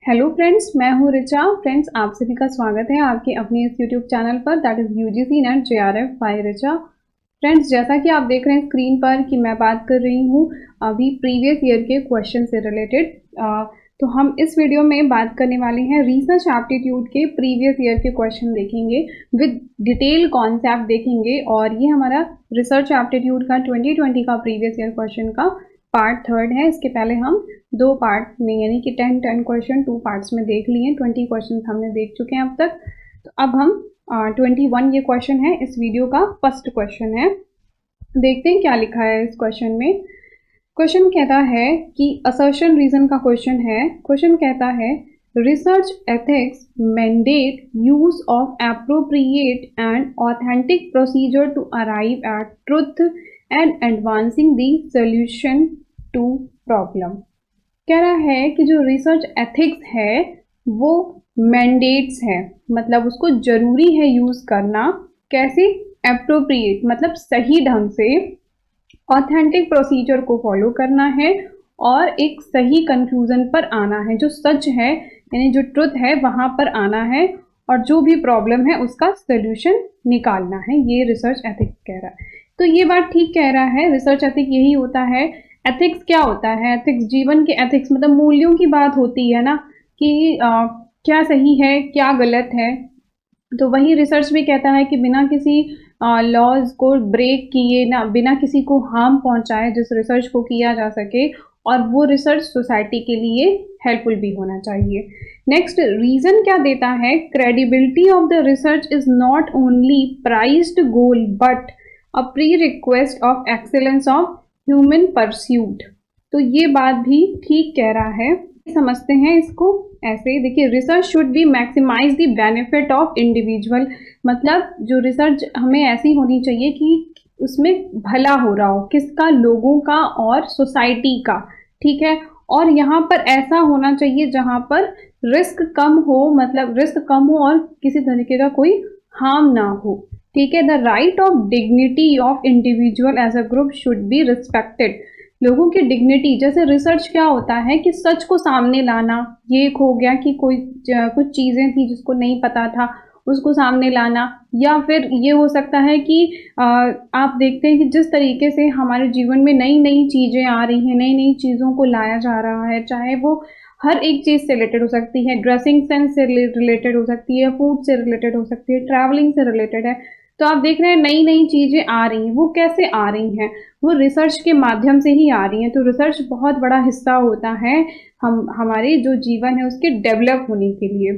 Hello friends, मैं हूँ Richa. Friends, आप सभी का स्वागत है आपके अपने इस यूट्यूब चैनल पर, that is UGC NET JRF by Richa. Friends, जैसा कि आप देख रहे हैं स्क्रीन पर कि मैं बात कर रही हूँ अभी प्रीवियस ईयर के क्वेश्चन से रिलेटेड। तो हम इस वीडियो में बात करने वाले हैं रिसर्च एप्टीट्यूड के प्रीवियस ईयर के क्वेश्चन देखेंगे, विद डिटेल कॉन्सेप्ट देखेंगे। और ये हमारा रिसर्च एप्टीट्यूड का 2020 का प्रीवियस ईयर क्वेश्चन का पार्ट 3 है। इसके पहले हम 2 पार्ट में यानी कि 10 क्वेश्चन 2 पार्ट्स में देख लिए, 20 क्वेश्चन हमने देख चुके हैं अब तक। तो अब हम 21 ये क्वेश्चन है, इस वीडियो का फर्स्ट क्वेश्चन है। देखते हैं क्या लिखा है इस क्वेश्चन में। क्वेश्चन कहता है कि असर्शन रीजन का क्वेश्चन है। क्वेश्चन कहता है research ethics mandate use of appropriate and authentic procedure to arrive at truth and advancing the solution to problem. कह रहा है कि जो रिसर्च एथिक्स है वो मैंडेट्स है, मतलब उसको जरूरी है यूज करना। कैसे? एप्रोप्रिएट मतलब सही ढंग से, ऑथेंटिक प्रोसीजर को फॉलो करना है और एक सही कंक्लूजन पर आना है। जो सच है यानी जो ट्रुथ है वहां पर आना है और जो भी प्रॉब्लम है उसका सोल्यूशन निकालना है। ये रिसर्च एथिक्स कह रहा है। तो ये बात ठीक कह रहा है, रिसर्च एथिक्स यही होता है। एथिक्स क्या होता है? एथिक्स जीवन के एथिक्स मतलब मूल्यों की बात होती है ना, कि क्या सही है क्या गलत है। तो वही रिसर्च भी कहता है कि बिना किसी लॉज को ब्रेक किए ना, बिना किसी को हार्म पहुंचाए जिस रिसर्च को किया जा सके, और वो रिसर्च सोसाइटी के लिए हेल्पफुल भी होना चाहिए। नेक्स्ट रीजन क्या देता है? Credibility of the research is not only prized goal but a pre request of excellence of human pursuit. तो ये बात भी ठीक कह रहा है। समझते हैं इसको ऐसे। देखिए, research should be maximize the benefit of individual, मतलब जो रिसर्च हमें ऐसी होनी चाहिए कि उसमें भला हो रहा हो, किसका? लोगों का और सोसाइटी का। ठीक है। और यहाँ पर ऐसा होना चाहिए जहाँ पर रिस्क कम हो, मतलब रिस्क कम हो और किसी तरीके का कोई हार्म ना हो। ठीक है। The right of dignity of individual as a group should be respected. लोगों की डिग्निटी, जैसे रिसर्च क्या होता है कि सच को सामने लाना। ये एक हो गया कि कोई कुछ चीज़ें थी जिसको नहीं पता था उसको सामने लाना, या फिर ये हो सकता है कि आप देखते हैं कि जिस तरीके से हमारे जीवन में नई नई चीज़ें आ रही हैं, नई नई चीज़ों को लाया जा रहा है, चाहे वो हर एक चीज़ से रिलेटेड हो सकती है, ड्रेसिंग सेंस से रिलेटेड हो सकती है, फूड से रिलेटेड हो सकती है, ट्रैवलिंग से रिलेटेड है। तो आप देख रहे हैं नई नई चीज़ें आ रही हैं। वो कैसे आ रही हैं? वो रिसर्च के माध्यम से ही आ रही हैं। तो रिसर्च बहुत बड़ा हिस्सा होता है हमारे जो जीवन है उसके डेवलप होने के लिए।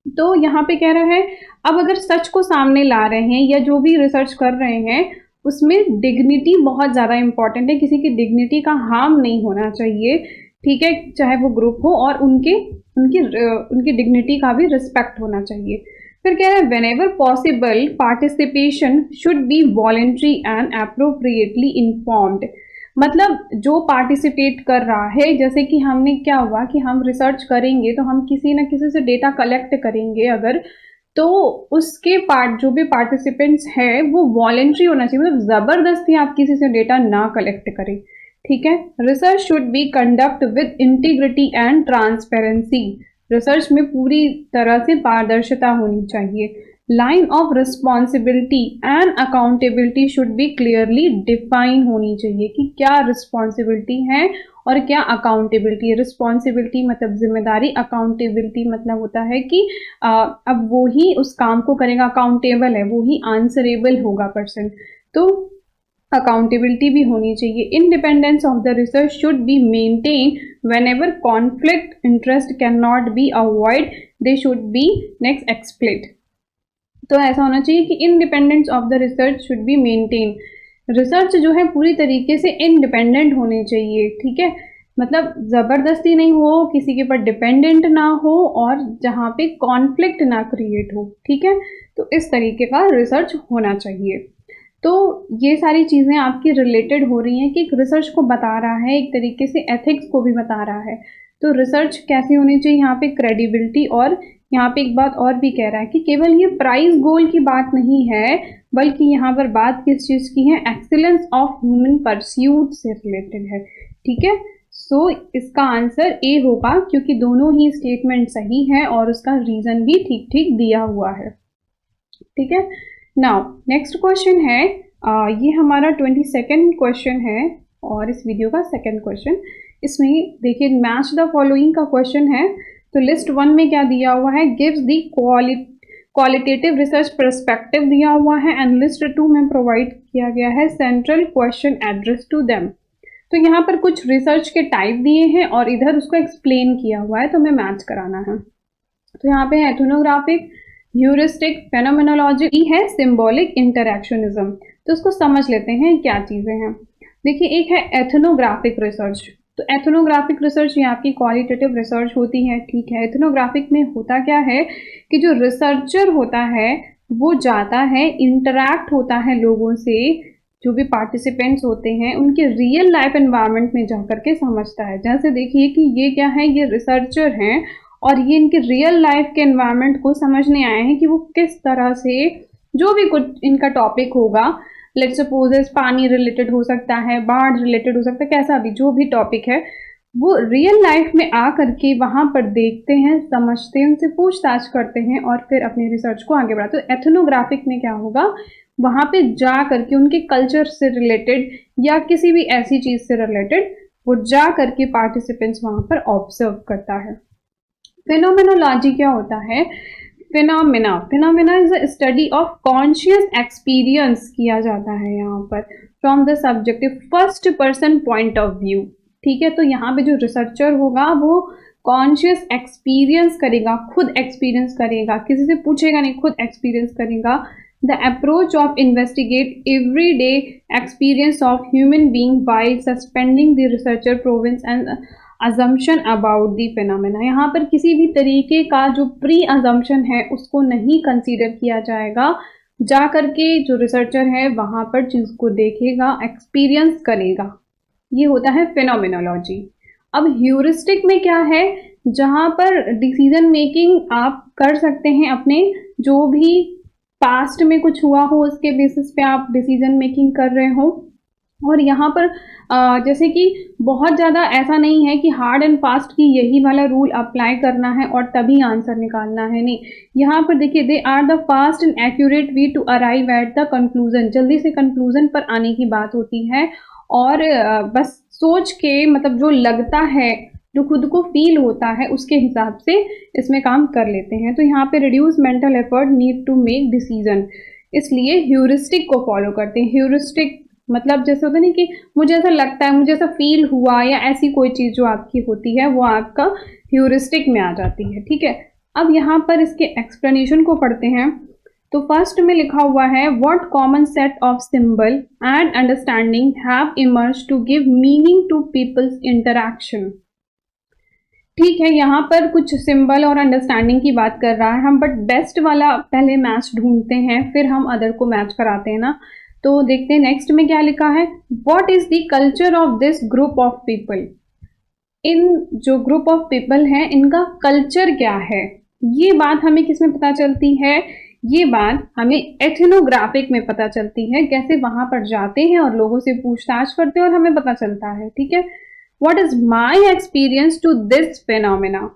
तो यहाँ पे कह रहा है, अब अगर सच को सामने ला रहे हैं या जो भी रिसर्च कर रहे हैं उसमें डिग्निटी बहुत ज़्यादा इंपॉर्टेंट है। किसी की डिग्निटी का हार्म नहीं होना चाहिए। ठीक है, चाहे वो ग्रुप हो, और उनकी डिग्निटी का भी रिस्पेक्ट होना चाहिए। फिर कह रहे हैं whenever possible participation should be voluntary and appropriately informed. मतलब जो पार्टिसिपेट कर रहा है, जैसे कि हमने क्या हुआ कि हम रिसर्च करेंगे तो हम किसी न किसी से डेटा कलेक्ट करेंगे अगर, तो उसके जो भी पार्टिसिपेंट्स हैं वो वॉलेंट्री होना चाहिए, मतलब ज़बरदस्ती आप किसी से डेटा ना कलेक्ट करें। ठीक है। Research should B conduct with integrity and transparency. Research में पूरी तरह से पारदर्शिता होनी चाहिए। Line of responsibility and accountability should be clearly define होनी चाहिए कि क्या रिस्पॉन्सिबिलिटी है और क्या अकाउंटेबिलिटी है। रिस्पॉन्सिबिलिटी मतलब जिम्मेदारी, अकाउंटेबिलिटी मतलब होता है कि अब वो ही उस काम को करेगा, अकाउंटेबल है, वो ही आंसरेबल होगा पर्सन। तो अकाउंटेबिलिटी भी होनी चाहिए। Independence of the research should be maintain whenever conflict interest cannot be avoided, they should be next explicit। तो ऐसा होना चाहिए कि independence of the research should be maintain. Research जो है पूरी तरीके से इंडिपेंडेंट होनी चाहिए। ठीक है, मतलब ज़बरदस्ती नहीं हो, किसी के ऊपर डिपेंडेंट ना हो, और जहाँ पे कॉन्फ्लिक्ट ना क्रिएट हो। ठीक है, तो इस तरीके का रिसर्च होना चाहिए। तो ये सारी चीज़ें आपकी रिलेटेड हो रही हैं कि एक रिसर्च को बता रहा है, एक तरीके से एथिक्स को भी बता रहा है। तो रिसर्च कैसी होनी चाहिए? यहाँ पे क्रेडिबिलिटी, और यहाँ पे एक बात और भी कह रहा है कि केवल ये प्राइस गोल की बात नहीं है, बल्कि यहाँ पर बात किस चीज़ की है? एक्सीलेंस ऑफ ह्यूमन परस्यूट से रिलेटेड है। ठीक है, सो इसका आंसर ए होगा, क्योंकि दोनों ही स्टेटमेंट सही है और उसका रीजन भी ठीक ठीक दिया हुआ है। ठीक है, नाउ नेक्स्ट क्वेश्चन है, ये हमारा 22nd क्वेश्चन है और इस वीडियो का सेकंड क्वेश्चन। इसमें देखिए मैच द फॉलोइंग का क्वेश्चन है। तो लिस्ट 1 में क्या दिया हुआ है, gives the qualitative research perspective दिया हुआ है, एंड लिस्ट 2 में प्रोवाइड किया गया है central question address to them. तो यहाँ पर कुछ रिसर्च के टाइप दिए हैं और इधर उसको एक्सप्लेन किया हुआ है, तो हमें मैच कराना है। तो यहाँ पे है एथनोग्राफिक, ह्यूरिस्टिक, फेनोमेनोलॉजी है, सिंबॉलिक, इंटरैक्शनिज्म। तो उसको समझ लेते हैं क्या चीज़ें हैं। देखिए एक है एथनोग्राफिक रिसर्च। तो एथनोग्राफिक रिसर्च ये आपकी क्वालिटेटिव रिसर्च होती है, ठीक है। एथनोग्राफिक में होता क्या है कि जो रिसर्चर होता है वो जाता है, इंटरैक्ट होता है लोगों से, जो भी पार्टिसिपेंट्स होते हैं उनके रियल लाइफ एनवायरनमेंट में जाकर के समझता है। जैसे देखिए कि ये क्या है, ये रिसर्चर हैं और ये इनके रियल लाइफ के एनवायरनमेंट को समझने आए हैं कि वो किस तरह से, जो भी कुछ इनका टॉपिक होगा, लेट्स सपोज पानी रिलेटेड हो सकता है, बाढ़ रिलेटेड हो सकता है, कैसा भी जो भी टॉपिक है वो रियल लाइफ में आ करके वहाँ पर देखते हैं, समझते हैं, उनसे पूछताछ करते हैं और फिर अपनी रिसर्च को आगे बढ़ाते हैं। तो एथनोग्राफिक में क्या होगा, वहाँ पे जा करके उनके कल्चर से रिलेटेड या किसी भी ऐसी चीज़ से रिलेटेड वो जा करके पार्टिसिपेंट्स वहाँ पर ऑब्जर्व करता है। फेनोमेनोलॉजी क्या होता है, phenomena is a study of conscious experience किया जाता है यहाँ पर from the subjective first person point of view. ठीक है, तो यहाँ पे जो रिसर्चर होगा वो कॉन्शियस एक्सपीरियंस करेगा, खुद एक्सपीरियंस करेगा, किसी से पूछेगा नहीं, खुद एक्सपीरियंस करेगा। The approach of investigate everyday experience of human being by suspending the researcher province and assumption about the phenomena. यहाँ पर किसी भी तरीके का जो प्री अजम्पशन है उसको नहीं कंसीडर किया जाएगा। जा करके जो रिसर्चर है वहाँ पर चीज़ को देखेगा, एक्सपीरियंस करेगा। ये होता है फेनोमेनोलॉजी। अब ह्यूरिस्टिक में क्या है, जहाँ पर डिसीजन मेकिंग आप कर सकते हैं, अपने जो भी पास्ट में कुछ हुआ हो उसके बेसिस पे आप डिसीजन मेकिंग कर रहे हो। और यहाँ पर जैसे कि बहुत ज़्यादा ऐसा नहीं है कि हार्ड एंड फास्ट की यही वाला रूल अप्लाई करना है और तभी आंसर निकालना है, नहीं। यहाँ पर देखिए they are the fast and accurate way to arrive at the conclusion, जल्दी से कंक्लूजन पर आने की बात होती है। और बस सोच के, मतलब जो लगता है, जो खुद को फील होता है उसके हिसाब से इसमें काम कर लेते हैं। तो यहाँ पे reduce mental effort need to make decision, इसलिए ह्यूरिस्टिक को फॉलो करते हैं। ह्यूरिस्टिक मतलब जैसे होता है ना कि मुझे ऐसा लगता है, मुझे ऐसा फील हुआ, या ऐसी कोई चीज़ जो आपकी होती है वो आपका ह्यूरिस्टिक में आ जाती है। ठीक है, अब यहाँ पर इसके एक्सप्लेनेशन को पढ़ते हैं। तो फर्स्ट में लिखा हुआ है what common set of symbol and understanding have emerge to give meaning to people's interaction. ठीक है, यहाँ पर कुछ सिंबल और अंडरस्टैंडिंग की बात कर रहा है हम, बट बेस्ट वाला पहले मैच ढूंढते हैं फिर हम अदर को मैच कराते हैं ना। तो देखते हैं नेक्स्ट में क्या लिखा है, what is the culture of this group of people. In जो ग्रुप ऑफ पीपल हैं इनका कल्चर क्या है, ये बात हमें किस में पता चलती है, ये बात हमें एथनोग्राफिक में पता चलती है। कैसे वहां पर जाते हैं और लोगों से पूछताछ करते हैं और हमें पता चलता है। ठीक है, what is my experience to this phenomena,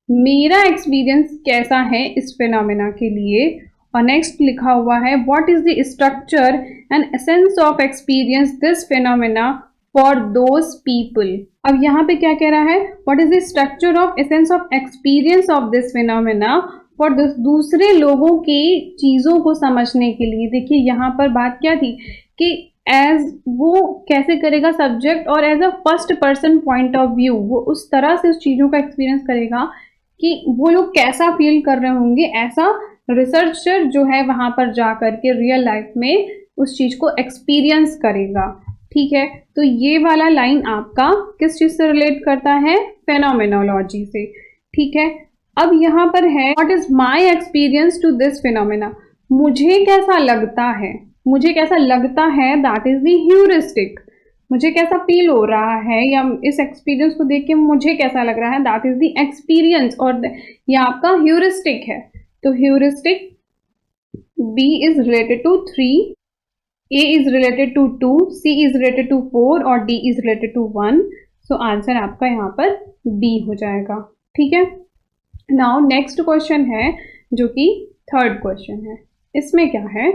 मेरा एक्सपीरियंस कैसा है इस फेनोमेना के लिए। और नेक्स्ट लिखा हुआ है what is the structure and essence of experience this phenomena for those people. अब यहाँ पे क्या कह रहा है, what is the structure of essence of experience of this phenomena for दूसरे लोगों की चीज़ों को समझने के लिए। देखिए यहाँ पर बात क्या थी कि एज वो कैसे करेगा सब्जेक्ट, और as a first person point of view वो उस तरह से उस चीज़ों का एक्सपीरियंस करेगा कि वो लोग कैसा फील कर रहे होंगे। ऐसा रिसर्चर जो है वहाँ पर जा करके रियल लाइफ में उस चीज़ को एक्सपीरियंस करेगा। ठीक है, तो ये वाला लाइन आपका किस चीज़ से रिलेट करता है, फेनोमेनोलॉजी से। ठीक है, अब यहाँ पर है what is my experience to this phenomena, मुझे कैसा लगता है, मुझे कैसा लगता है, दैट इज द ह्यूरिस्टिक, मुझे कैसा फील हो रहा है या इस एक्सपीरियंस को देख के मुझे कैसा लग रहा है, दैट इज द एक्सपीरियंस, और ये आपका ह्यूरिस्टिक है। तो heuristic B is related to 3, A is related to 2, C is related to 4 और D is related to 1. So answer आपका यहाँ पर बी हो जाएगा। ठीक है, नाउ नेक्स्ट क्वेश्चन है जो कि थर्ड क्वेश्चन है। इसमें क्या है,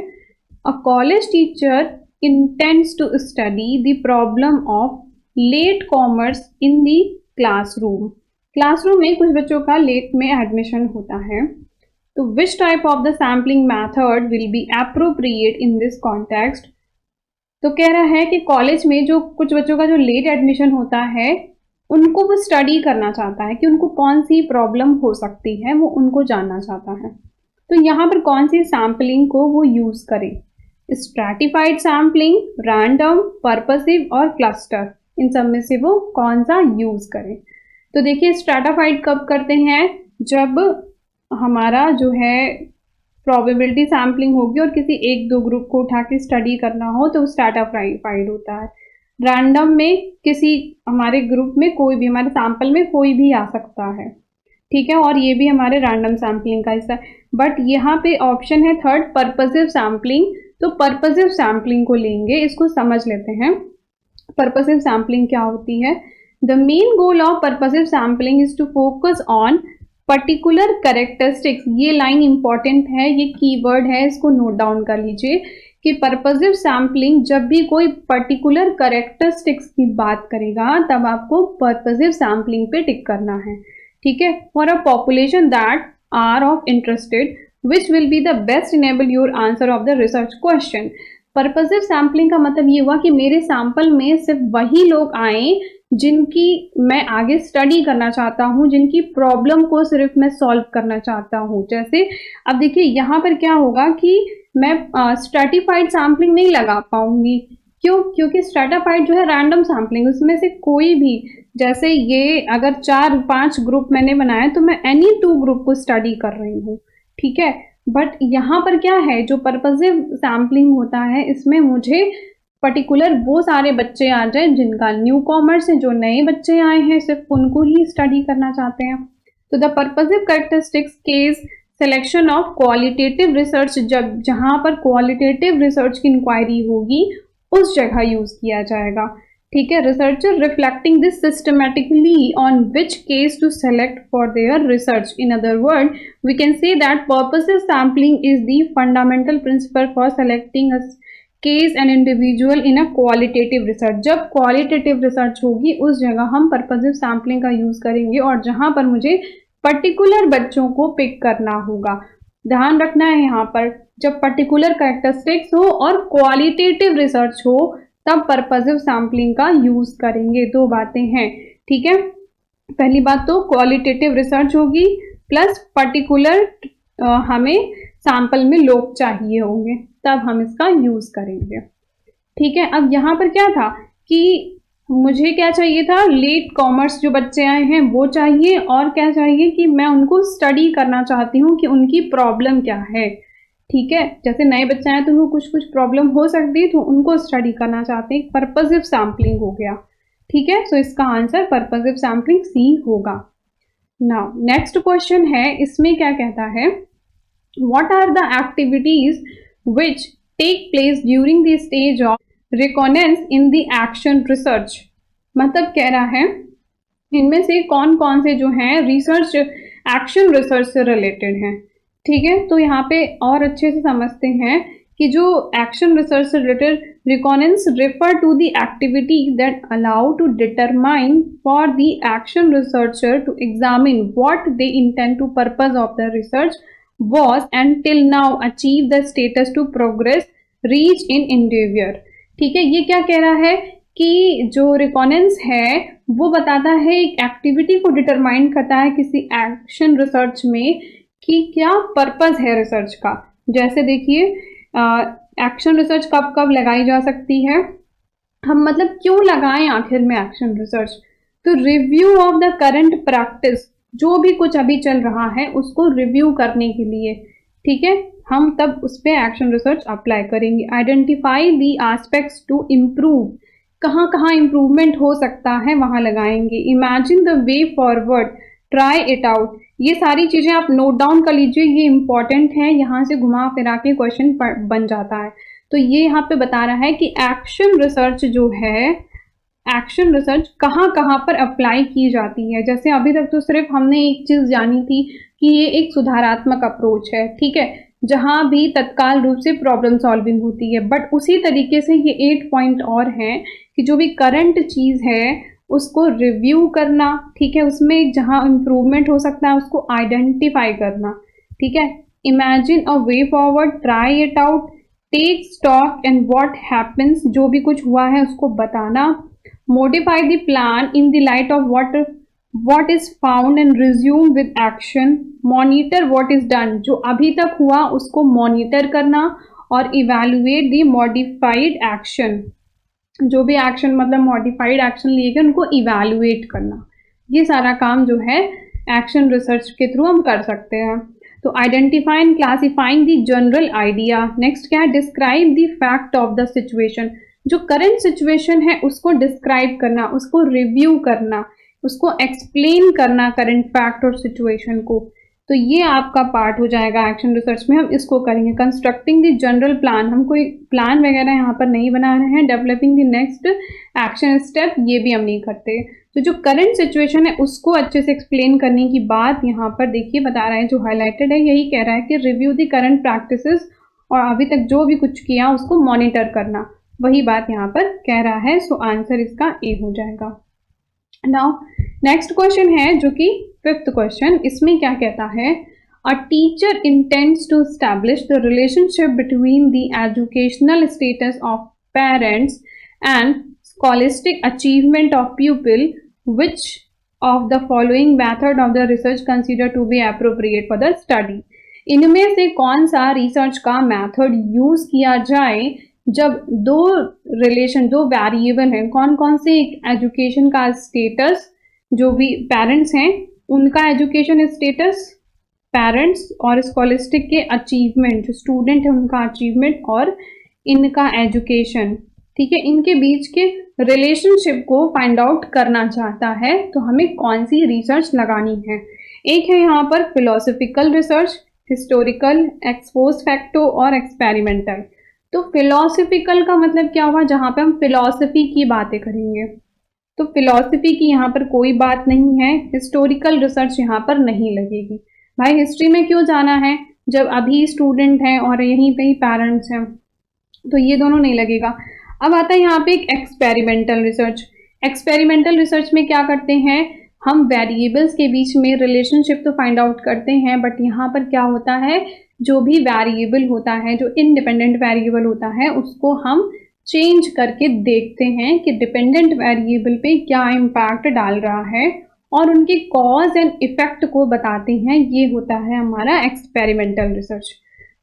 a college teacher intends to study the problem of late comers in the classroom। Classroom में कुछ बच्चों का लेट में एडमिशन होता है, तो which type of the sampling method will be appropriate in this context. तो कह रहा है कि कॉलेज में जो कुछ बच्चों का जो लेट एडमिशन होता है उनको वो स्टडी करना चाहता है कि उनको कौन सी प्रॉब्लम हो सकती है, वो उनको जानना चाहता है। तो यहाँ पर कौन सी सैम्पलिंग को वो यूज करे, स्ट्रैटिफाइड सैम्पलिंग, रैंडम, पर्पसिव और क्लस्टर, इन सब में से वो कौन सा यूज करे। तो देखिए स्ट्रैटिफाइड कब करते हैं, जब हमारा जो है प्रोबेबिलिटी सैम्पलिंग होगी और किसी एक दो ग्रुप को उठा के स्टडी करना हो तो स्ट्रैटिफाइड होता है। रैंडम में किसी हमारे ग्रुप में कोई भी, हमारे सैंपल में कोई भी आ सकता है, ठीक है, और ये भी हमारे रैंडम सैम्पलिंग का हिस्सा है। बट यहाँ पे ऑप्शन है थर्ड, पर्पसिव सैम्पलिंग। तो पर्पसिव सैम्पलिंग को लेंगे, इसको समझ लेते हैं पर्पसिव सैम्पलिंग क्या होती है। The main goal of purposive sampling is to focus on particular characteristics. ये लाइन इंपॉर्टेंट है, ये कीवर्ड है, इसको नोट डाउन कर लीजिए कि पर्पसिव सैम्पलिंग जब भी कोई पर्टिकुलर कैरेक्टरिस्टिक्स की बात करेगा तब आपको पर्पसिव सैम्पलिंग पे टिक करना है। ठीक है, for a population that are of interested which will be the best enable your answer of the research question. Purposive sampling का मतलब ये हुआ कि मेरे सैंपल में सिर्फ वही लोग आए जिनकी मैं आगे स्टडी करना चाहता हूँ, जिनकी प्रॉब्लम को सिर्फ मैं सॉल्व करना चाहता हूँ। जैसे अब देखिए यहाँ पर क्या होगा कि मैं स्ट्रैटिफाइड सैम्पलिंग नहीं लगा पाऊंगी। क्यों? क्योंकि स्ट्रैटिफाइड जो है रैंडम सैम्पलिंग, उसमें से कोई भी, जैसे ये अगर 4-5 ग्रुप मैंने बनाया तो मैं एनी 2 ग्रुप को स्टडी कर रही हूँ। ठीक है, बट यहाँ पर क्या है, जो पर्पसिव सैम्पलिंग होता है इसमें मुझे पर्टिकुलर वो सारे बच्चे आ जाए जिनका न्यू कॉमर्स है, जो नए बच्चे आए हैं सिर्फ उनको ही स्टडी करना चाहते हैं। तो the purposive characteristics case selection of qualitative research, जब जहाँ पर क्वालिटेटिव रिसर्च की इंक्वायरी होगी उस जगह यूज किया जाएगा। ठीक है, researcher reflecting this systematically on which case to select for their research. In other word we can say that purposive sampling is the fundamental principle for selecting a case and individual in a qualitative research. जब qualitative research होगी उस जगह हम purposive sampling का use करेंगे, और जहां पर मुझे पर्टिकुलर बच्चों को पिक करना होगा। ध्यान रखना है यहाँ पर, जब पर्टिकुलर कैरेक्टरिस्टिक्स हो और क्वालिटेटिव रिसर्च हो तब पर्पसिव सैम्पलिंग का यूज करेंगे। 2 बातें हैं। ठीक है, पहली बात तो क्वालिटेटिव रिसर्च होगी प्लस पर्टिकुलर हमें सैंपल में लोग चाहिए होंगे, तब हम इसका यूज करेंगे। ठीक है, अब यहाँ पर क्या था कि मुझे क्या चाहिए था, लेट कॉमर्स जो बच्चे आए हैं वो चाहिए, और क्या चाहिए कि मैं उनको स्टडी करना चाहती हूँ कि उनकी प्रॉब्लम क्या है। ठीक है, जैसे नए बच्चे आए तो उनको कुछ कुछ प्रॉब्लम हो सकती है तो उनको स्टडी करना चाहते हैं, पर्पसिव सैम्पलिंग हो गया। ठीक है, सो इसका आंसर पर्पसिव सैम्पलिंग सी होगा। नाउ नेक्स्ट क्वेश्चन है, इसमें क्या कहता है, what are the activities which take place during the stage of reconnaissance in the action research. मतलब कह रहा है इनमें से कौन कौन से जो हैं रिसर्च एक्शन रिसर्च से रिलेटेड हैं। ठीक है, तो यहाँ पे और अच्छे से समझते हैं कि जो एक्शन रिसर्च से related, reconnaissance refer to the activity that allow to determine for the action researcher to examine what they intend to purpose of the research was and till now achieve the status to progress reach in endeavor। ठीक है, ये क्या कह रहा है कि जो रिकॉनेंस है वो बताता है, एक एक्टिविटी को डिटरमाइन करता है किसी एक्शन रिसर्च में कि क्या पर्पस है रिसर्च का। जैसे देखिए एक्शन रिसर्च कब कब लगाई जा सकती है, हम मतलब क्यों लगाएं आखिर में एक्शन रिसर्च। तो review of the current practice, जो भी कुछ अभी चल रहा है उसको रिव्यू करने के लिए। ठीक है, हम तब उस पर एक्शन रिसर्च अप्लाई करेंगे। Identify the aspects to improve, कहाँ कहाँ इम्प्रूवमेंट हो सकता है वहाँ लगाएंगे। Imagine the way forward, try it out. ये सारी चीज़ें आप नोट डाउन कर लीजिए, ये इंपॉर्टेंट है, यहाँ से घुमा फिरा के क्वेश्चन बन जाता है। तो ये यहाँ पे बता रहा है कि एक्शन रिसर्च जो है, एक्शन रिसर्च कहाँ कहाँ पर अप्लाई की जाती है। जैसे अभी तक तो सिर्फ हमने एक चीज़ जानी थी कि ये एक सुधारात्मक अप्रोच है, ठीक है, जहाँ भी तत्काल रूप से प्रॉब्लम सॉल्विंग होती है। बट उसी तरीके से ये 8 पॉइंट और हैं कि जो भी करंट चीज़ है उसको रिव्यू करना, ठीक है, उसमें जहाँ इम्प्रूवमेंट हो सकता है उसको आइडेंटिफाई करना, ठीक है, imagine a way forward, try it out, take stock and what happens, जो भी कुछ हुआ है उसको बताना, modify the plan in the light of what is found and resume with action, monitor what is done, जो अभी तक हुआ उसको मॉनिटर करना और evaluate the modified action, जो भी एक्शन मतलब मॉडिफाइड एक्शन लिए गए उनको इवैल्यूएट करना। ये सारा काम जो है एक्शन रिसर्च के थ्रू हम कर सकते हैं। तो identify and classifying the general idea. Next क्या है, describe the fact of the situation, जो करंट सिचुएशन है उसको डिस्क्राइब करना, उसको रिव्यू करना, उसको एक्सप्लेन करना करंट फैक्ट और सिचुएशन को। तो ये आपका पार्ट हो जाएगा एक्शन रिसर्च में, हम इसको करेंगे। कंस्ट्रक्टिंग द जनरल प्लान, हम कोई प्लान वगैरह यहाँ पर नहीं बना रहे हैं। Developing the next action step, ये भी हम नहीं करते। तो जो करंट सिचुएशन है उसको अच्छे से एक्सप्लेन करने की बात यहाँ पर देखिए बता रहा है, जो हाईलाइटेड है यही कह रहा है कि रिव्यू द करंट प्रैक्टिसेस, और अभी तक जो भी कुछ किया उसको मॉनिटर करना, वही बात यहाँ पर कह रहा है। सो आंसर इसका ए हो जाएगा। नाउ नेक्स्ट क्वेश्चन है जो कि 5th क्वेश्चन, इसमें क्या कहता है, a teacher intends to establish the relationship between the educational status of parents and scholastic achievement of people, which of the following method of the research consider to be appropriate for the study. इनमें से कौन सा research का method use किया जाए जब दो relation, दो वेरिएबल हैं, कौन कौन से, एक एजुकेशन का स्टेटस, जो भी पेरेंट्स हैं उनका एजुकेशन स्टेटस, पेरेंट्स, और स्कॉलिस्टिक के अचीवमेंट, जो स्टूडेंट है उनका अचीवमेंट और इनका एजुकेशन, ठीक है, इनके बीच के रिलेशनशिप को फाइंड आउट करना चाहता है तो हमें कौन सी रिसर्च लगानी है। एक है यहाँ पर philosophical research, historical, expose facto और एक्सपेरिमेंटल। तो फिलोसफिकल का मतलब क्या हुआ, जहाँ पे हम फिलोसफी की बातें करेंगे, तो फिलोसफी की यहाँ पर कोई बात नहीं है। हिस्टोरिकल रिसर्च यहाँ पर नहीं लगेगी। भाई हिस्ट्री में क्यों जाना है जब अभी स्टूडेंट हैं और यहीं पे ही पेरेंट्स हैं, तो ये दोनों नहीं लगेगा। अब आता है यहाँ पे एक एक्सपेरिमेंटल रिसर्च। एक्सपेरिमेंटल रिसर्च में क्या करते हैं, हम वेरिएबल्स के बीच में रिलेशनशिप तो फाइंड आउट करते हैं, बट यहाँ पर क्या होता है, जो भी वेरिएबल होता है, जो इंडिपेंडेंट वेरिएबल होता है, उसको हम चेंज करके देखते हैं कि डिपेंडेंट वेरिएबल पे क्या इम्पैक्ट डाल रहा है और उनके कॉज एंड इफेक्ट को बताते हैं। ये होता है हमारा एक्सपेरिमेंटल रिसर्च।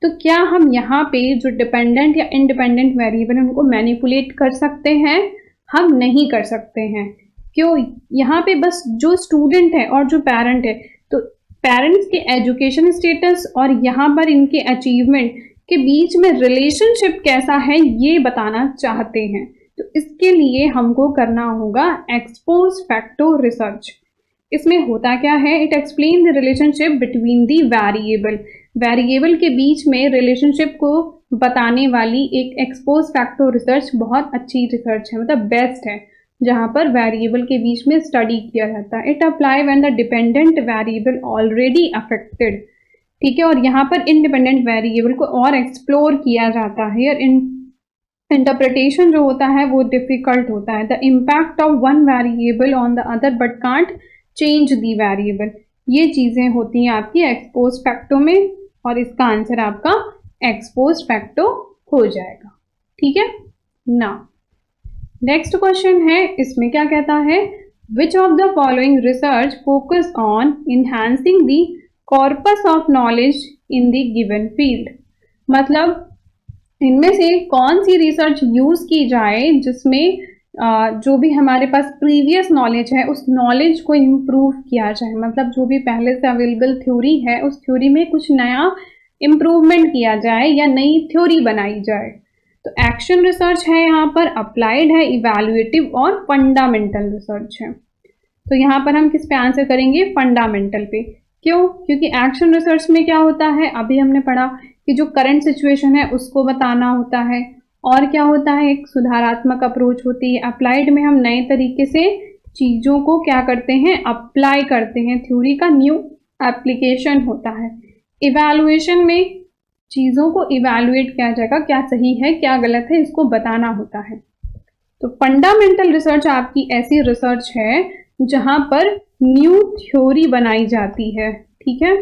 तो क्या हम यहाँ पे जो डिपेंडेंट या इंडिपेंडेंट वेरिएबल है उनको मैनिपुलेट कर सकते हैं? हम नहीं कर सकते हैं। क्यों? यहाँ पे बस जो स्टूडेंट है और जो पेरेंट है, तो पेरेंट्स के एजुकेशन स्टेटस और यहाँ पर इनके अचीवमेंट के बीच में रिलेशनशिप कैसा है ये बताना चाहते हैं। तो इसके लिए हमको करना होगा एक्सपोज फैक्टो रिसर्च। इसमें होता क्या है, it explain the relationship between the variable, variable के बीच में रिलेशनशिप को बताने वाली एक एक्सपोज फैक्टो रिसर्च बहुत अच्छी रिसर्च है, मतलब बेस्ट है, जहाँ पर वेरिएबल के बीच में स्टडी किया जाता है। It apply when the dependent variable already affected, ठीक है, और यहाँ पर इंडिपेंडेंट वेरिएबल को और एक्सप्लोर किया जाता है। और इंटरप्रिटेशन जो होता है वो डिफिकल्ट होता है। The impact of one variable on the other but can't change the variable, ये चीज़ें होती हैं आपकी एक्सपोज फैक्टो में, और इसका आंसर आपका एक्सपोज फैक्टो हो जाएगा। ठीक है ना। नेक्स्ट क्वेश्चन है, इसमें क्या कहता है, which of the following research focus on enhancing the corpus of knowledge in the given field. मतलब इनमें से कौन सी रिसर्च यूज की जाए जिसमें जो भी हमारे पास प्रीवियस नॉलेज है उस नॉलेज को इम्प्रूव किया जाए, मतलब जो भी पहले से अवेलेबल थ्योरी है उस थ्योरी में कुछ नया इम्प्रूवमेंट किया जाए या नई थ्योरी बनाई जाए। तो एक्शन रिसर्च है, यहाँ पर अप्लाइड है, इवैल्यूएटिव और फंडामेंटल रिसर्च है। तो यहाँ पर हम किस पे आंसर करेंगे, फंडामेंटल पे। क्यों? क्योंकि एक्शन रिसर्च में क्या होता है, अभी हमने पढ़ा कि जो करंट सिचुएशन है उसको बताना होता है, और क्या होता है, एक सुधारात्मक अप्रोच होती है। अप्लाइड में हम नए तरीके से चीज़ों को क्या करते हैं, अप्लाई करते हैं, थ्योरी का न्यू एप्लीकेशन होता है। इवैल्यूएशन में चीज़ों को इवैल्यूएट किया जाएगा, क्या सही है क्या गलत है इसको बताना होता है। तो फंडामेंटल रिसर्च आपकी ऐसी रिसर्च है जहां पर न्यू थ्योरी बनाई जाती है, ठीक है।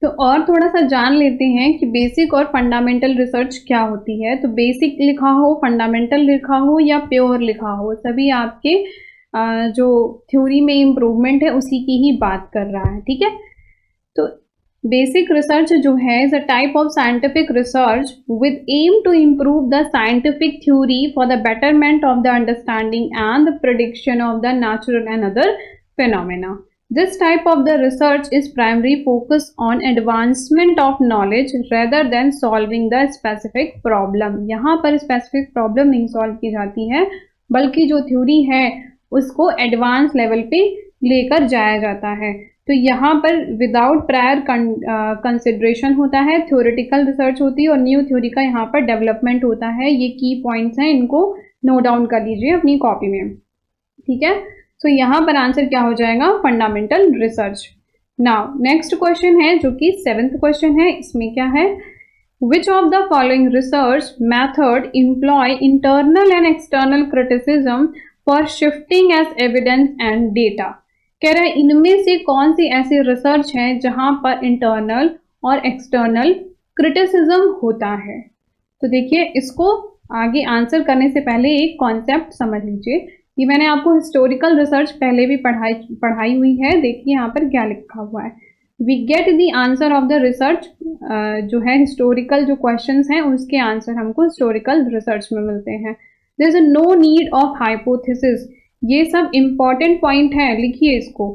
तो और थोड़ा सा जान लेते हैं कि बेसिक और फंडामेंटल रिसर्च क्या होती है। तो बेसिक लिखा हो, फंडामेंटल लिखा हो या प्योर लिखा हो, सभी आपके जो थ्योरी में इम्प्रूवमेंट है उसी की ही बात कर रहा है, ठीक है। तो बेसिक रिसर्च जो है is a type of scientific research with aim to improve the scientific theory for the betterment of the understanding and the prediction of the natural and other phenomena. This type of the research is primarily focused on advancement of knowledge rather than solving the specific problem. यहाँ पर specific problem नहीं solve की जाती है, बल्कि जो theory है उसको advanced level पे लेकर जाया जाता है। तो यहाँ पर विदाउट प्रायर कंसिडरेशन होता है, थ्योरेटिकल रिसर्च होती है और न्यू थ्योरी का यहाँ पर डेवलपमेंट होता है। ये की पॉइंट्स हैं, इनको नोट डाउन कर लीजिए अपनी कॉपी में, ठीक है। सो यहाँ पर आंसर क्या हो जाएगा, fundamental research. Now next question है जो कि 7th क्वेश्चन है। इसमें क्या है, which of the following research method employ internal and external criticism for shifting as evidence and data. कह रहा है इनमें से कौन सी ऐसी रिसर्च है जहां पर इंटरनल और एक्सटर्नल क्रिटिसिज्म होता है। तो देखिए, इसको आगे आंसर करने से पहले एक कॉन्सेप्ट समझ लीजिए। ये मैंने आपको हिस्टोरिकल रिसर्च पहले भी पढ़ाई हुई है। देखिए यहाँ पर क्या लिखा हुआ है, we get the answer of the research. जो है हिस्टोरिकल जो क्वेश्चंस हैं उसके आंसर हमको हिस्टोरिकल रिसर्च में मिलते हैं। There is no need of hypothesis. ये सब इंपॉर्टेंट पॉइंट है, लिखिए इसको,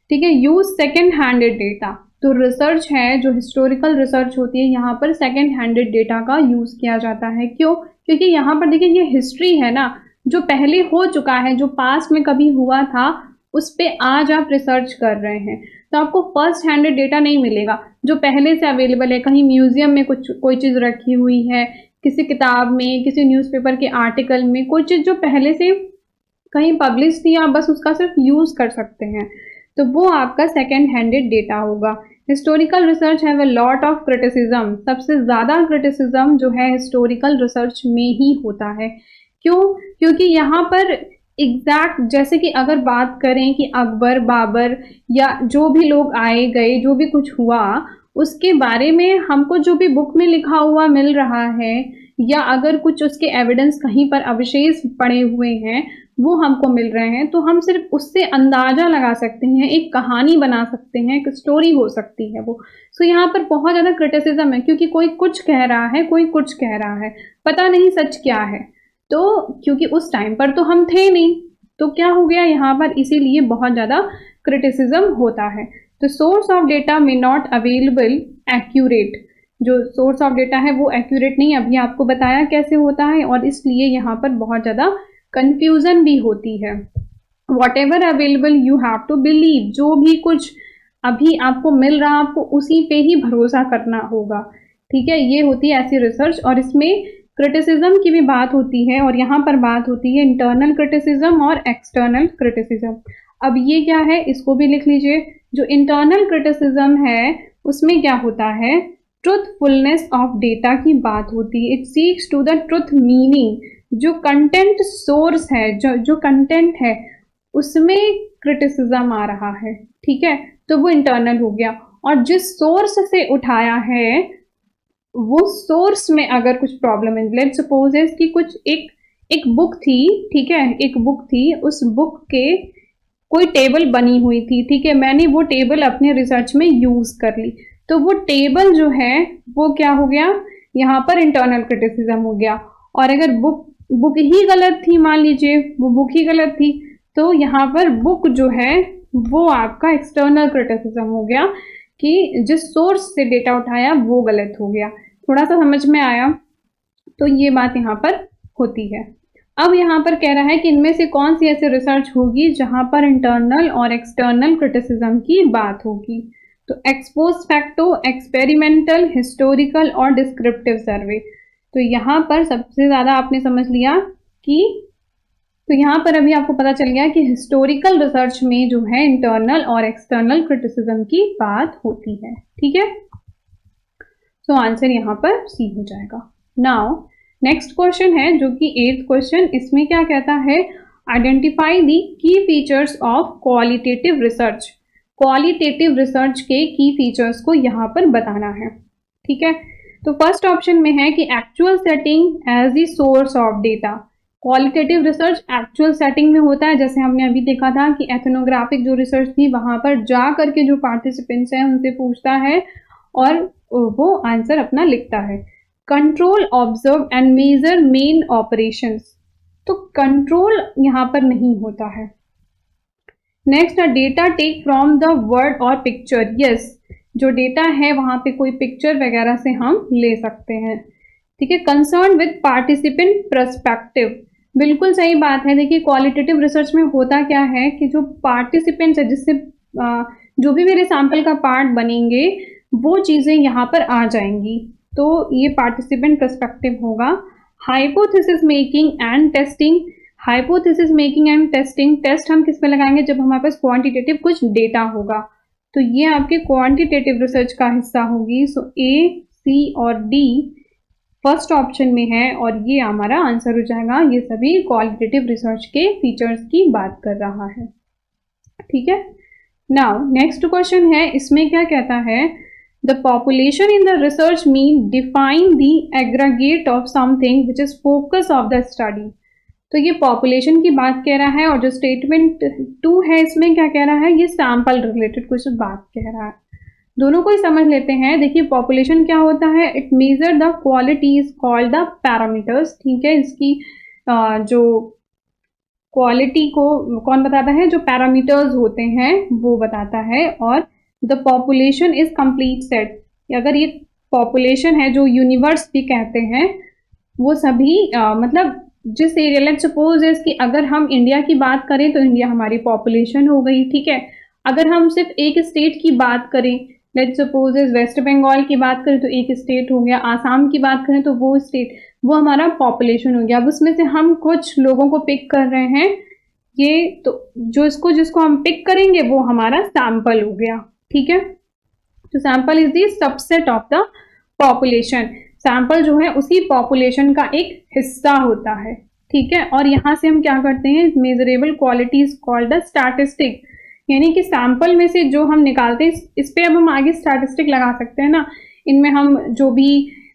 ठीक है। Use second handed data. तो रिसर्च है जो हिस्टोरिकल रिसर्च होती है, यहाँ पर सेकेंड हैंडेड डेटा का यूज किया जाता है। क्यों, क्योंकि यहाँ पर देखिए ये हिस्ट्री है ना, जो पहले हो चुका है, जो पास्ट में कभी हुआ था, उस पे आज आप रिसर्च कर रहे हैं। तो आपको फर्स्ट हैंडेड डेटा नहीं मिलेगा जो पहले से अवेलेबल है, कहीं म्यूजियम में कुछ कोई चीज़ रखी हुई है, किसी किताब में, किसी न्यूज़पेपर के आर्टिकल में, कोई चीज़ जो पहले से कहीं पब्लिश थी, आप बस उसका सिर्फ यूज़ कर सकते हैं, तो वो आपका सेकेंड हैंडेड डेटा होगा। Historical research have a lot of criticism. सबसे ज़्यादा क्रिटिसिज्म जो है हिस्टोरिकल रिसर्च में ही होता है। क्यों, क्योंकि यहाँ पर एग्जैक्ट, जैसे कि अगर बात करें कि अकबर, बाबर या जो भी लोग आए गए, जो भी कुछ हुआ, उसके बारे में हमको जो भी बुक में लिखा हुआ मिल रहा है, या अगर कुछ उसके एविडेंस कहीं पर अवशेष पड़े हुए हैं वो हमको मिल रहे हैं, तो हम सिर्फ उससे अंदाजा लगा सकते हैं, एक कहानी बना सकते हैं, एक स्टोरी हो सकती है वो। सो यहाँ पर बहुत ज़्यादा क्रिटिसिज्म है, क्योंकि कोई कुछ कह रहा है, कोई कुछ कह रहा है, पता नहीं सच क्या है। तो क्योंकि उस टाइम पर तो हम थे नहीं, तो क्या हो गया यहाँ पर, इसीलिए बहुत ज़्यादा क्रिटिसिज्म होता है। तो source of data may not available accurate. जो सोर्स ऑफ डेटा है वो एक्यूरेट नहीं, अभी आपको बताया कैसे होता है, और इसलिए यहाँ पर बहुत ज़्यादा कंफ्यूजन भी होती है। Whatever available you have to believe. जो भी कुछ अभी आपको मिल रहा, आपको उसी पे ही भरोसा करना होगा, ठीक है। ये होती है ऐसी रिसर्च, और इसमें क्रिटिसिज्म की भी बात होती है, और यहाँ पर बात होती है इंटरनल क्रिटिसिज्म और एक्सटर्नल क्रिटिसिज्म। अब ये क्या है, इसको भी लिख लीजिए। जो इंटरनल क्रिटिसिज्म है उसमें क्या होता है, ट्रुथफुलनेस ऑफ डेटा की बात होती है। It seeks to the truth meaning. जो कंटेंट सोर्स है, जो कंटेंट है उसमें क्रिटिसिज्म आ रहा है, ठीक है, तो वो इंटरनल हो गया। और जिस सोर्स से उठाया है वो सोर्स में अगर कुछ प्रॉब्लम है, लेट्स सपोज है कि कुछ एक बुक थी, ठीक है, एक बुक थी, उस बुक के कोई टेबल बनी हुई थी, ठीक है, मैंने वो टेबल अपने रिसर्च में यूज कर ली, तो वो टेबल जो है वो क्या हो गया, यहाँ पर इंटरनल क्रिटिसिज्म हो गया। और अगर बुक ही गलत थी, मान लीजिए वो बुक ही गलत थी, तो यहाँ पर बुक जो है वो आपका एक्सटर्नल क्रिटिसिज्म हो गया कि जिस सोर्स से डेटा उठाया वो गलत हो गया। थोड़ा सा समझ में आया, तो ये बात यहाँ पर होती है। अब यहाँ पर कह रहा है कि इनमें से कौन सी ऐसी रिसर्च होगी जहाँ पर इंटरनल और एक्सटर्नल क्रिटिसिज्म की बात होगी। तो x post facto, experimental, historical और डिस्क्रिप्टिव सर्वे। तो यहाँ पर सबसे ज़्यादा आपने समझ लिया कि, तो यहाँ पर अभी आपको पता चल गया कि हिस्टोरिकल रिसर्च में जो है इंटरनल और एक्सटर्नल क्रिटिसिज्म की बात होती है। ठीक है, तो आंसर यहाँ पर सी हो जाएगा। नाउ नेक्स्ट क्वेश्चन है जो कि 8th क्वेश्चन। इसमें क्या कहता है, आइडेंटिफाई दी की features of qualitative research. Qualitative research के की फीचर्स को यहाँ पर बताना है। ठीक है, तो फर्स्ट ऑप्शन में है कि actual setting as the source of data. Qualitative research actual setting में होता है, जैसे हमने अभी देखा था कि एथनोग्राफिक जो रिसर्च थी वहां पर जा करके जो पार्टिसिपेंट्स हैं उनसे पूछता है और वो आंसर अपना लिखता है। Control, observe and measure main operations, तो कंट्रोल यहाँ पर नहीं होता है। Next, data take from the word और पिक्चर। यस, जो डेटा है वहां पे कोई पिक्चर वगैरह से हम ले सकते हैं। ठीक है, कंसर्न विद पार्टिसिपेंट पर्सपेक्टिव, बिल्कुल सही बात है। देखिए क्वालिटेटिव रिसर्च में होता क्या है कि जो पार्टिसिपेंट्स है, जिससे जो भी मेरे सैंपल का पार्ट बनेंगे वो चीज़ें यहाँ पर आ जाएंगी, तो ये पार्टिसिपेंट पर्सपेक्टिव होगा। Hypothesis making and testing, hypothesis making and testing, test हम किस पे लगाएंगे, जब हमारे पास क्वांटिटेटिव कुछ डेटा होगा, तो ये आपके क्वांटिटेटिव रिसर्च का हिस्सा होगी। सो ए, सी और डी फर्स्ट ऑप्शन में है और ये हमारा आंसर हो जाएगा। ये सभी क्वालिटेटिव रिसर्च के फीचर्स की बात कर रहा है। ठीक है, नाउ नेक्स्ट क्वेश्चन है, इसमें क्या कहता है, the population in the research mean define the aggregate of something which is focus of the study. तो ये पॉपुलेशन की बात कह रहा है और जो स्टेटमेंट 2 है इसमें क्या कह रहा है, ये सैंपल रिलेटेड कुछ बात कह रहा है। दोनों को ही समझ लेते हैं। देखिए पॉपुलेशन क्या होता है, it measure the quality is called the parameters. ठीक है, इसकी जो क्वालिटी को कौन बताता है, जो पैरामीटर्स होते हैं वो बताता है। और the population is complete set, अगर ये पॉपुलेशन है जो यूनिवर्स भी कहते हैं, वो सभी मतलब जिस एरिया, लेट्स सपोज इसकी अगर हम इंडिया की बात करें तो इंडिया हमारी पॉपुलेशन हो गई। ठीक है, अगर हम सिर्फ एक स्टेट की बात करें, लेट्स सपोज वेस्ट बंगाल की बात करें तो एक स्टेट हो गया, आसाम की बात करें तो वो स्टेट, वो हमारा पॉपुलेशन हो गया। अब उसमें से हम कुछ लोगों को पिक कर रहे हैं, ये तो जो जिसको हम पिक करेंगे वो हमारा सैंपल हो गया। ठीक है, तो sample is the subset of the population. Sample जो है उसी पॉपुलेशन का एक हिस्सा होता है। ठीक है, और यहाँ से हम क्या करते हैं, measurable quality is called the statistic, यानी कि सैंपल में से जो हम निकालते हैं, इस पे अब हम आगे स्टैटिस्टिक लगा सकते हैं ना। इनमें हम जो भी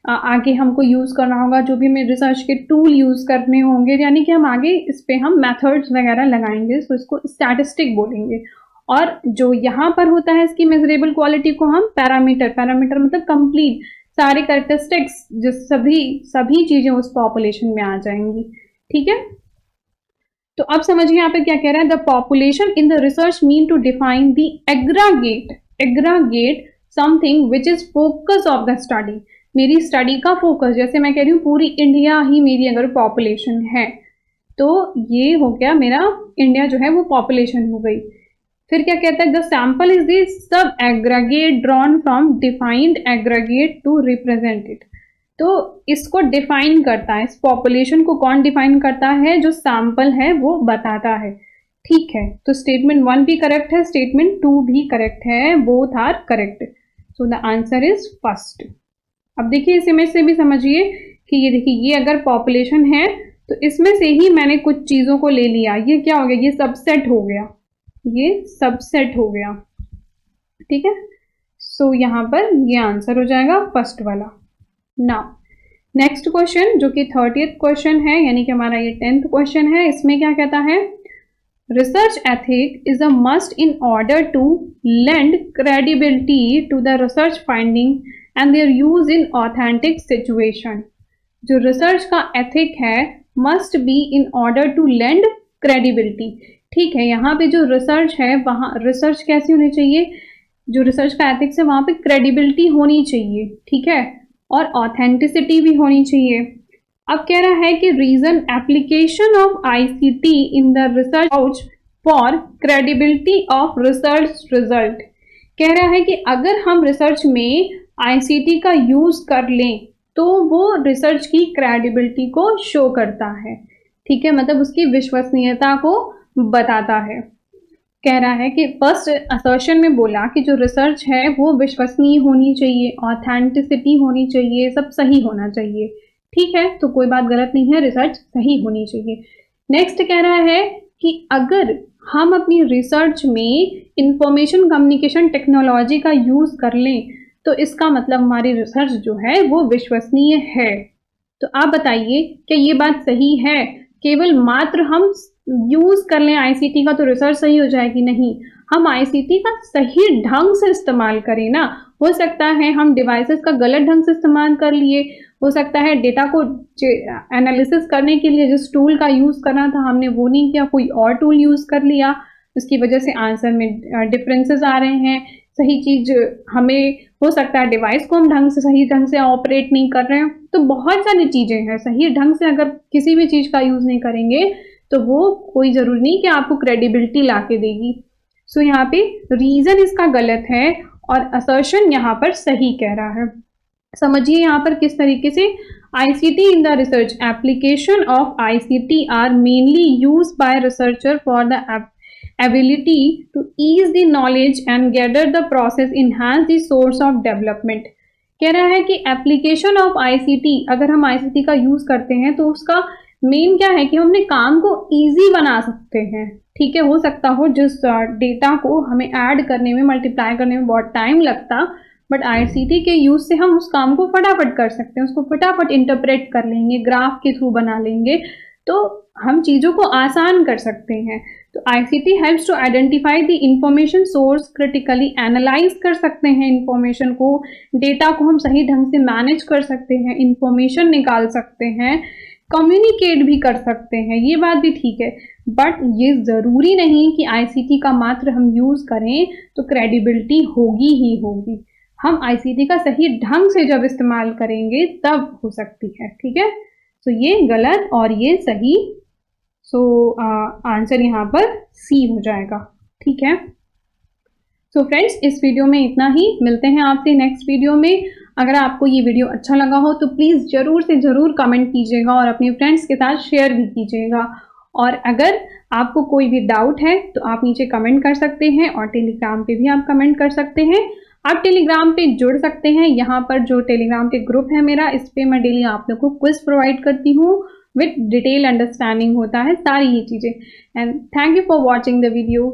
आगे हमको यूज करना होगा, जो भी हमें रिसर्च के टूल यूज करने होंगे, यानी कि हम आगे इस पे हम मेथड्स वगैरह लगाएंगे, तो इसको स्टैटिस्टिक बोलेंगे। और जो यहाँ पर होता है इसकी मेजरेबल क्वालिटी को हम पैरामीटर मतलब कंप्लीट सारे कैरेक्टरिस्टिक्स, जो सभी चीजें उस पॉपुलेशन में आ जाएंगी। ठीक है, तो अब समझिए यहाँ पे क्या कह रहा है, the population in the research mean to define the aggregate something which is focus of the study. मेरी स्टडी का फोकस, जैसे मैं कह रही हूँ पूरी इंडिया ही मेरी अगर पॉपुलेशन है, तो ये हो गया मेरा इंडिया जो है वो पॉपुलेशन हो गई। फिर क्या कहता है, the sample is the sub aggregate drawn from defined aggregate to represent it. तो इसको डिफाइन करता है, इस पॉपुलेशन को कौन डिफाइन करता है, जो सैंपल है वो बताता है। ठीक है, तो स्टेटमेंट 1 भी करेक्ट है, स्टेटमेंट 2 भी करेक्ट है, both are correct. So the answer is first. अब देखिए इस इमेज से भी समझिए कि ये देखिए, ये अगर पॉपुलेशन है तो इसमें से ही मैंने कुछ चीजों को ले लिया, ये क्या हो गया, ये सबसेट हो गया, ये सबसेट हो गया। ठीक है, सो यहाँ पर ये आंसर हो जाएगा फर्स्ट वाला। नाउ नेक्स्ट क्वेश्चन जो कि 30th क्वेश्चन है, यानी कि हमारा ये 10th क्वेश्चन है। इसमें क्या कहता है, research ethic is a must in order to lend credibility to the research finding and their use in authentic situation. जो रिसर्च का एथिक है must be in order to lend credibility. ठीक है, यहाँ पे जो रिसर्च है वहाँ रिसर्च कैसी होनी चाहिए, जो रिसर्च का एथिक्स है वहाँ पे क्रेडिबिलिटी होनी चाहिए। ठीक है, और ऑथेंटिसिटी भी होनी चाहिए। अब कह रहा है कि reason application of ICT in the research for credibility of research result, कह रहा है कि अगर हम रिसर्च में आईसीटी का यूज़ कर लें तो वो रिसर्च की क्रेडिबिलिटी को शो करता है, ठीक है, मतलब उसकी विश्वसनीयता को बताता है। कह रहा है कि फर्स्ट असर्शन में बोला कि जो रिसर्च है वो विश्वसनीय होनी चाहिए, ऑथेंटिसिटी होनी चाहिए, सब सही होना चाहिए, ठीक है, तो कोई बात गलत नहीं है, रिसर्च सही होनी चाहिए। नेक्स्ट कह रहा है कि अगर हम अपनी रिसर्च में इंफॉर्मेशन कम्युनिकेशन टेक्नोलॉजी का यूज़ कर लें तो इसका मतलब हमारी रिसर्च जो है वो विश्वसनीय है। तो आप बताइए क्या ये बात सही है? केवल मात्र हम यूज़ कर लें आईसीटी का तो रिसर्च सही हो जाएगी? नहीं, हम आईसीटी का सही ढंग से इस्तेमाल करें ना। हो सकता है हम डिवाइसेस का गलत ढंग से इस्तेमाल कर लिए, हो सकता है डेटा को एनालिसिस करने के लिए जिस टूल का यूज़ करना था हमने वो नहीं किया, कोई और टूल यूज़ कर लिया, इसकी वजह से आंसर में डिफरेंसेस आ रहे हैं। सही चीज़ हमें हो सकता है डिवाइस को हम ढंग से सही ढंग से ऑपरेट नहीं कर रहे हैं, तो बहुत सारी चीज़ें हैं। सही ढंग से अगर किसी भी चीज़ का यूज़ नहीं करेंगे तो वो कोई ज़रूरी नहीं कि आपको क्रेडिबिलिटी ला के देगी। सो यहाँ पे रीज़न इसका गलत है और असर्शन यहाँ पर सही कह रहा है। समझिए यहाँ पर किस तरीके से ICT in the research application of ICT are mainly used by researcher for the ability to ease the knowledge and gather the process enhance the source of development। कह रहा है कि एप्लीकेशन ऑफ ICT, अगर हम ICT का use करते हैं तो उसका मेन क्या है कि हम अपने काम को इजी बना सकते हैं, ठीक है। हो सकता हो जिस डेटा को हमें ऐड करने में मल्टीप्लाई करने में बहुत टाइम लगता, बट आईसीटी के यूज से हम उस काम को फटाफट कर सकते हैं, उसको फटाफट इंटरप्रेट कर लेंगे, ग्राफ के थ्रू बना लेंगे, तो हम चीज़ों को आसान कर सकते हैं। तो ICT helps to identify the information source, critically analyse कर सकते हैं इंफॉर्मेशन को, डेटा को हम सही ढंग से मैनेज कर सकते हैं, इंफॉर्मेशन निकाल सकते हैं, कम्युनिकेट भी कर सकते हैं, ये बात भी ठीक है। बट ये ज़रूरी नहीं कि आईसीटी का मात्र हम यूज़ करें तो क्रेडिबिलिटी होगी ही होगी। हम आईसीटी का सही ढंग से जब इस्तेमाल करेंगे तब हो सकती है, ठीक है। सो ये गलत और ये सही, सो आंसर यहाँ पर सी हो जाएगा, ठीक है। सो फ्रेंड्स, इस वीडियो में इतना ही, मिलते हैं आपसे नेक्स्ट वीडियो में। अगर आपको ये वीडियो अच्छा लगा हो तो प्लीज़ ज़रूर से ज़रूर कमेंट कीजिएगा और अपने फ्रेंड्स के साथ शेयर भी कीजिएगा। और अगर आपको कोई भी डाउट है तो आप नीचे कमेंट कर सकते हैं और टेलीग्राम पे भी आप कमेंट कर सकते हैं। आप टेलीग्राम पे जुड़ सकते हैं, यहाँ पर जो टेलीग्राम पे ग्रुप है मेरा, इस पे मैं डेली आप लोगों को क्विज प्रोवाइड करती हूँ, विथ डिटेल अंडरस्टैंडिंग होता है सारी ये चीज़ें। And thank you for watching the video.